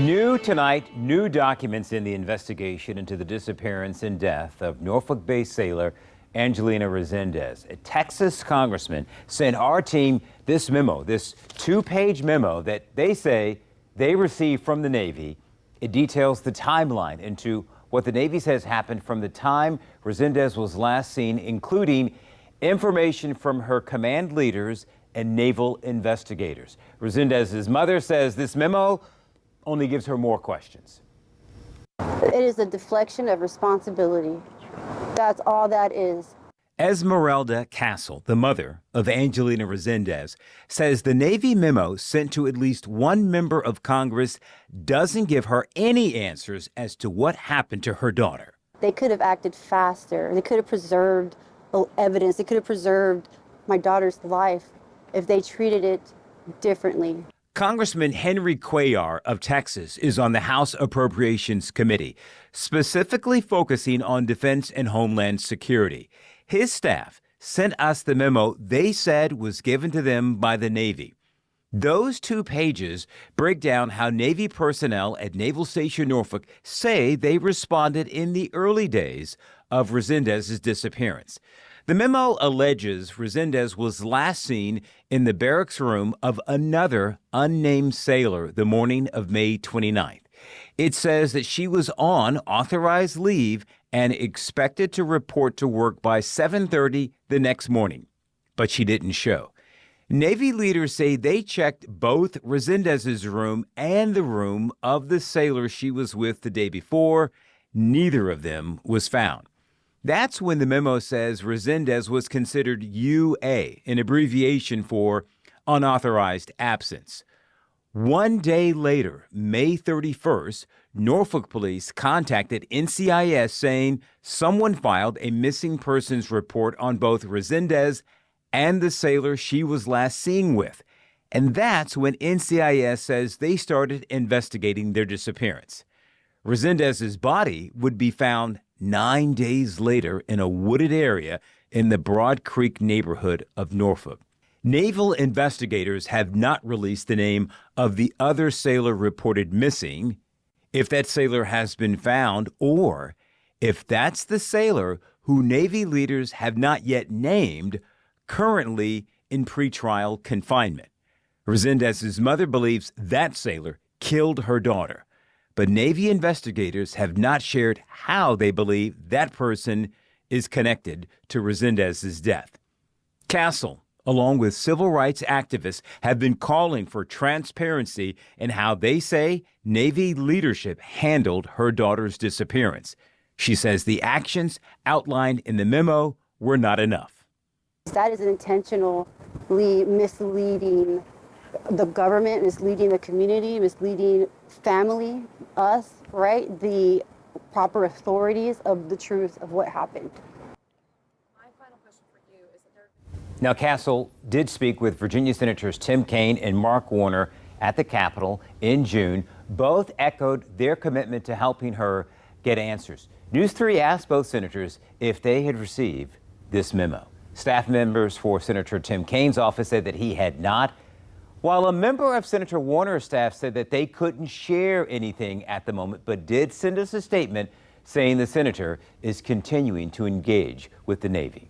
New tonight, new documents in the investigation into the disappearance and death of Norfolk-based sailor Angelina Resendiz. A Texas congressman sent our team this memo, this two-page memo that they say they received from the Navy. It details the timeline into what the Navy says happened from the time Resendiz was last seen, including information from her command leaders and naval investigators. Resendiz's mother says this memo only gives her more questions. It is a deflection of responsibility. That's all that is. Esmeralda Castle, the mother of Angelina Resendiz, says the Navy memo sent to at least one member of Congress doesn't give her any answers as to what happened to her daughter. They could have acted faster. They could have preserved evidence. They could have preserved my daughter's life if they treated it differently. Congressman Henry Cuellar of Texas is on the House Appropriations Committee, specifically focusing on defense and homeland security. His staff sent us the memo they said was given to them by the Navy. Those 2 pages break down how Navy personnel at Naval Station Norfolk say they responded in the early days of Resendiz's disappearance. The memo alleges Resendiz was last seen in the barracks room of another unnamed sailor the morning of May 29th. It says that she was on authorized leave and expected to report to work by 7:30 the next morning, but she didn't show. Navy leaders say they checked both Resendiz's room and the room of the sailor she was with the day before. Neither of them was found. That's when the memo says Resendiz was considered UA, an abbreviation for unauthorized absence. 1 day later, May 31st, Norfolk police contacted NCIS saying someone filed a missing persons report on both Resendiz and the sailor she was last seen with. And that's when NCIS says they started investigating their disappearance. Resendiz's body would be found 9 days later in a wooded area in the Broad Creek neighborhood of Norfolk. Naval investigators have not released the name of the other sailor reported missing, if that sailor has been found, or if that's the sailor who Navy leaders have not yet named, currently in pretrial confinement. Resendiz's mother believes that sailor killed her daughter, but Navy investigators have not shared how they believe that person is connected to Resendiz's death. Castle, along with civil rights activists, have been calling for transparency in how they say Navy leadership handled her daughter's disappearance. She says the actions outlined in the memo were not enough. That is intentionally misleading the government, misleading the community, misleading family, us, right? The proper authorities of the truth of what happened. My final question for you is that Now, Castle did speak with Virginia Senators Tim Kaine and Mark Warner at the Capitol in June. Both echoed their commitment to helping her get answers. News 3 asked both senators if they had received this memo. Staff members for Senator Tim Kaine's office said that he had not, while a member of Senator Warner's staff said that they couldn't share anything at the moment, but did send us a statement saying the senator is continuing to engage with the Navy.